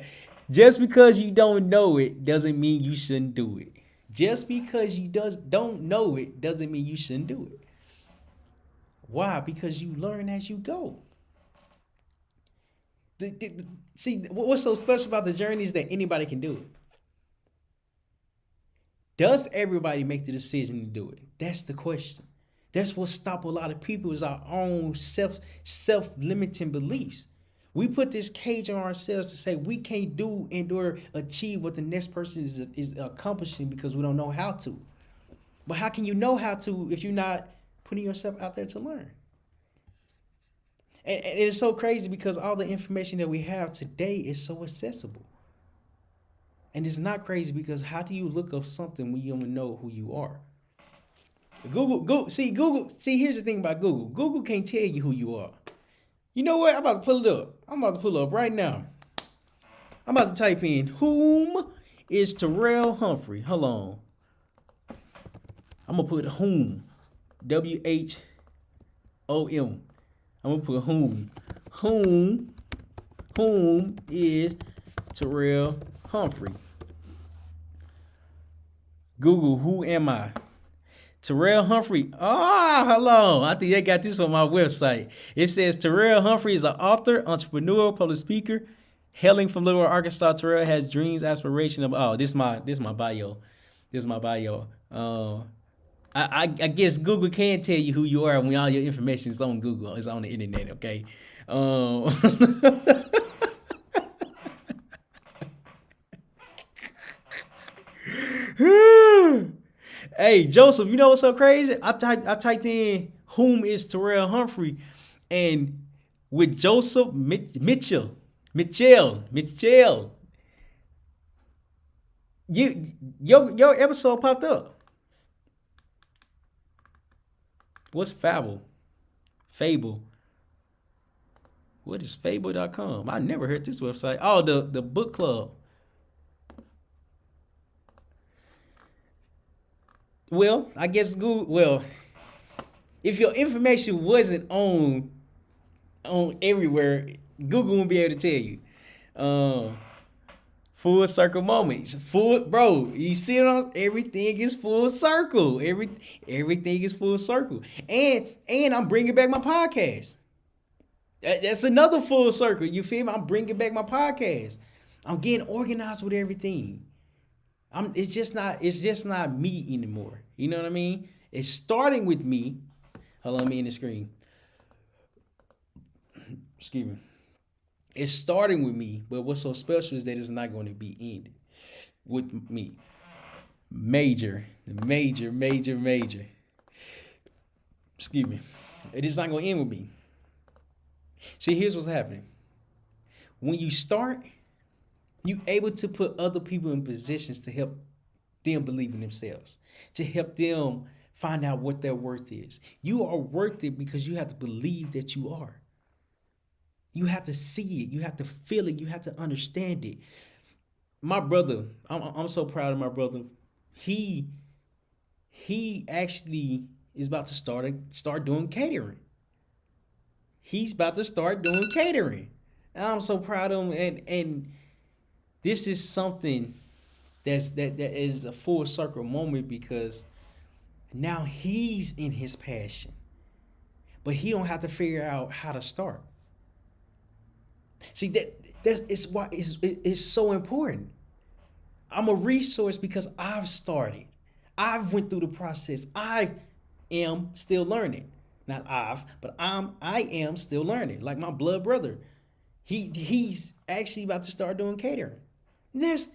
Just because you don't know it doesn't mean you shouldn't do it. Just because you don't know it doesn't mean you shouldn't do it. Why? Because you learn as you go. See, what's so special about the journey is that anybody can do it. Does everybody make the decision to do it? That's the question. That's what stops a lot of people is our own self-limiting beliefs. We put this cage on ourselves to say we can't do and or achieve what the next person is accomplishing because we don't know how to. But how can you know how to if you're not putting yourself out there to learn? And it's so crazy because all the information that we have today is so accessible. And it's not crazy because how do you look up something when you don't know who you are? Google, here's the thing about Google. Google can't tell you who you are. You know what? I'm about to pull it up. I'm about to pull it up right now. I'm about to type in, whom is Terryl Humphrey? Hold on. I'm going to put whom. W-H-O-M. I'm going to put whom. Whom is Terryl Humphrey? Google, who am I? Terrell Humphrey. Ah, hello. I think they got this on my website. It says Terrell Humphrey is an author, entrepreneur, public speaker. Hailing from Little Rock, Arkansas, Terrell has dreams, aspiration of. Oh, this my bio. This is my bio. I guess Google can tell you who you are when all your information is on Google. It's on the internet. Okay. Hey, Joseph, you know what's so crazy? I typed in whom is Terrell Humphrey, and with Joseph Mitchell, your episode popped up. What's Fable? What is Fable.com? I never heard this website. Oh, the book club. Well, I guess Google. Well, if your information wasn't on everywhere, Google won't be able to tell you. Full circle moments. Bro, you see it on everything is full circle. Everything is full circle. And I'm bringing back my podcast. That's another full circle. You feel me? I'm bringing back my podcast. I'm getting organized with everything. It's just not me anymore. You know what I mean? It's starting with me. Hold on, let me in the screen. Excuse me. It's starting with me, but what's so special is that it's not going to be ended with me. Major. Excuse me. It is not going to end with me. See, here's what's happening. When you start, you able to put other people in positions to help them believe in themselves, to help them find out what their worth is. You are worth it because you have to believe that you are. You have to see it. You have to feel it. You have to understand it. My brother, I'm so proud of my brother. He actually is about to start doing catering. He's about to start doing catering. And I'm so proud of him. And this is something that is a full circle moment, because now he's in his passion. But he don't have to figure out how to start. See, that's why it's so important. I'm a resource because I've started. I've went through the process. I am still learning. Not but I am still learning. Like my blood brother. He's actually about to start doing catering. And that's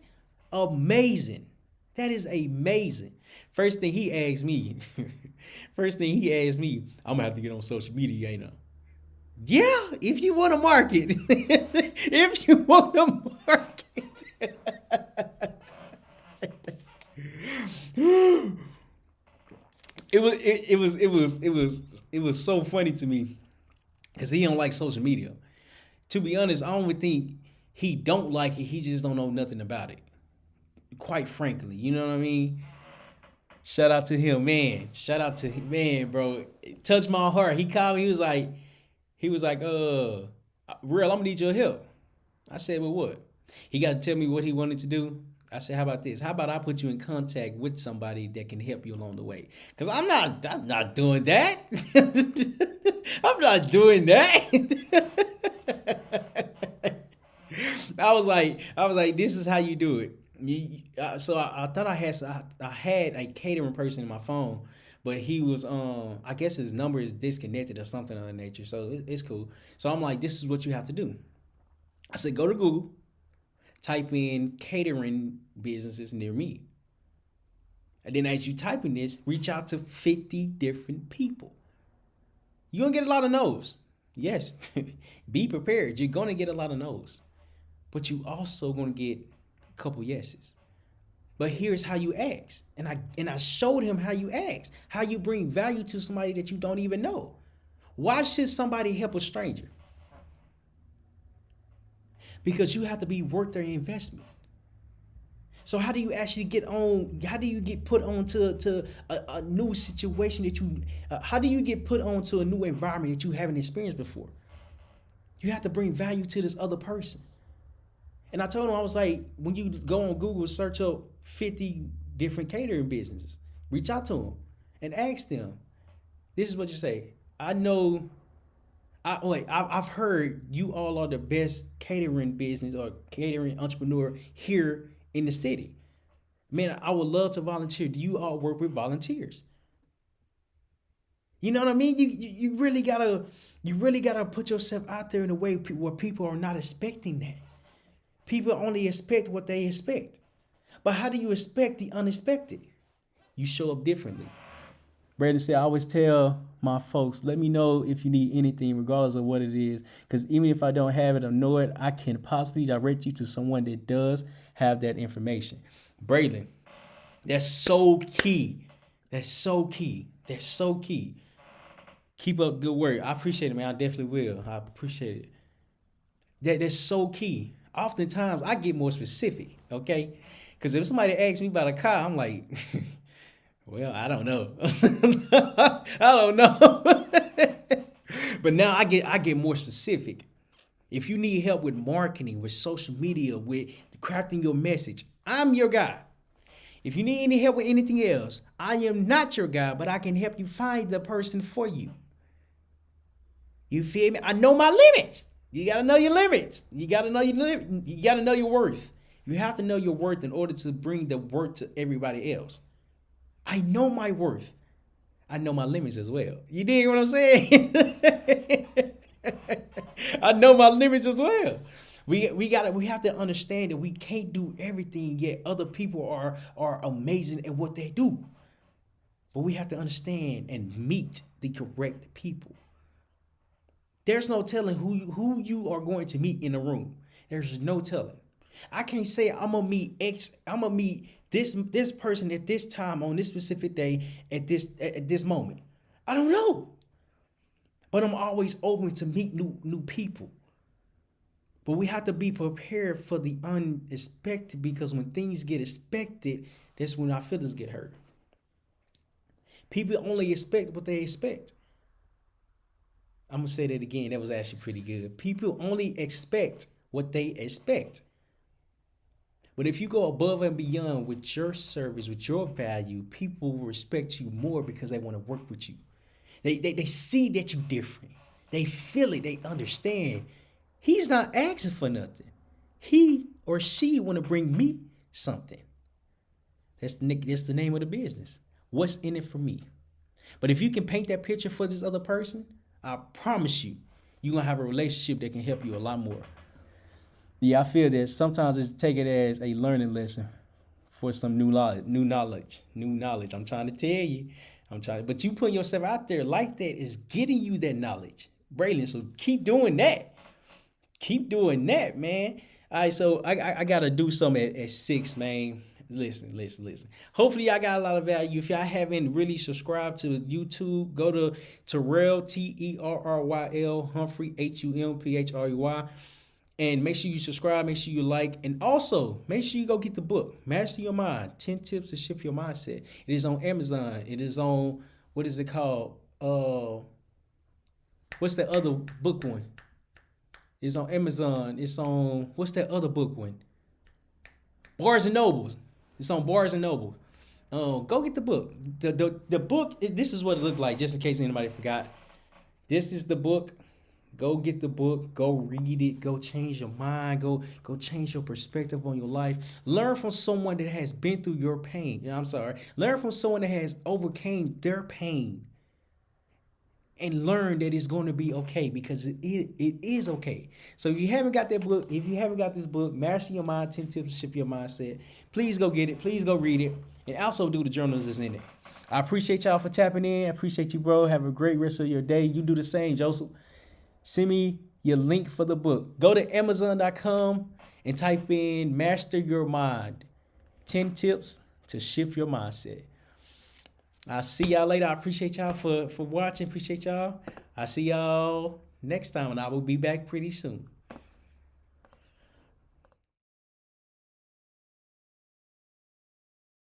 amazing. That is amazing. First thing he asked me, I'm gonna have to get on social media, ain't I? Yeah, if you want to market. If you want to market. It was so funny to me because he don't like social media. To be honest, I don't think he don't like it. He just don't know nothing about it. Quite frankly, you know what I mean? Shout out to him, man. Bro. It touched my heart. He called me. He was like, Real, I'm gonna need your help. I said, well, what? He got to tell me what he wanted to do. I said, how about this? How about I put you in contact with somebody that can help you along the way? Because I'm not doing that. I'm not doing that. I was like, this is how you do it. So I thought I had a catering person in my phone, but he was I guess his number is disconnected or something of that nature. So it's cool. So I'm like, this is what you have to do. I said, go to Google, type in catering businesses near me. And then as you type in this, reach out to 50 different people. You're gonna get a lot of no's. Yes, be prepared. You're gonna get a lot of no's. But you also gonna get a couple yeses. But here's how you ask. And I showed him how you ask, how you bring value to somebody that you don't even know. Why should somebody help a stranger? Because you have to be worth their investment. So how do you actually get put onto a new situation how do you get put onto a new environment that you haven't experienced before? You have to bring value to this other person. And I told him, I was like, when you go on Google, search up 50 different catering businesses. Reach out to them and ask them. This is what you say. I know. I've heard you all are the best catering business or catering entrepreneur here in the city. Man, I would love to volunteer. Do you all work with volunteers? You know what I mean? You really gotta put yourself out there in a way where people are not expecting that. People only expect what they expect. But how do you expect the unexpected? You show up differently. Brandon said, I always tell my folks, let me know if you need anything, regardless of what it is. Because even if I don't have it or know it, I can possibly direct you to someone that does have that information. Braylon, that's so key. That's so key. That's so key. Keep up good work. I appreciate it, man. I definitely will. I appreciate it. That's so key. Oftentimes, I get more specific, okay? Because if somebody asks me about a car, I'm like, well, I don't know. I don't know. But now I get more specific. If you need help with marketing, with social media, with crafting your message, I'm your guy. If you need any help with anything else, I am not your guy, but I can help you find the person for you. You feel me? I know my limits. You gotta know your limits. You gotta know your limit. You gotta know your worth. You have to know your worth in order to bring the worth to everybody else. I know my worth. I know my limits as well. You dig what I'm saying? I know my limits as well. We have to understand that we can't do everything, yet other people are amazing at what they do. But we have to understand and meet the correct people. There's no telling who you are going to meet in a room. There's no telling. I can't say I'm gonna meet this person at this time on this specific day at this moment. I don't know. But I'm always open to meet new people. But we have to be prepared for the unexpected, because when things get expected, that's when our feelings get hurt. People only expect what they expect. I'm going to say that again. That was actually pretty good. People only expect what they expect. But if you go above and beyond with your service, with your value, people will respect you more because they want to work with you. They see that you're different. They feel it. They understand. He's not asking for nothing. He or she want to bring me something. That's the name of the business. What's in it for me? But if you can paint that picture for this other person, I promise you, you're going to have a relationship that can help you a lot more. Yeah, I feel that sometimes it's take it as a learning lesson for some new knowledge. I'm trying to tell you. But you putting yourself out there like that is getting you that knowledge. Braylon, so keep doing that. Keep doing that, man. All right, so I got to do something at 6, man. Listen. Hopefully, y'all got a lot of value. If y'all haven't really subscribed to YouTube, go to Terryl, Terryl Humphrey, Humphrey. And make sure you subscribe, make sure you like, and also make sure you go get the book, Master Your Mind, 10 Tips to Shift Your Mindset. It is on Amazon. It is on, what is it called? What's that other book one? It's on Amazon. It's on, what's that other book one? Barnes and Nobles. It's on Barnes and Noble. Go get the book. The book, this is what it looked like, just in case anybody forgot. This is the book. Go get the book. Go read it. Go change your mind. Go change your perspective on your life. Learn from someone that has been through your pain. Learn from someone that has overcame their pain. And learn that it's going to be okay, because it is okay. So if you haven't got that book, if you haven't got this book, Master Your Mind, 10 Tips to Shift Your Mindset, please go get it. Please go read it. And also do the journals that's in it. I appreciate y'all for tapping in. I appreciate you, bro. Have a great rest of your day. You do the same, Joseph. Send me your link for the book. Go to Amazon.com and type in Master Your Mind, 10 Tips to Shift Your Mindset. I'll see y'all later. I appreciate y'all for watching. Appreciate y'all. I'll see y'all next time, and I will be back pretty soon.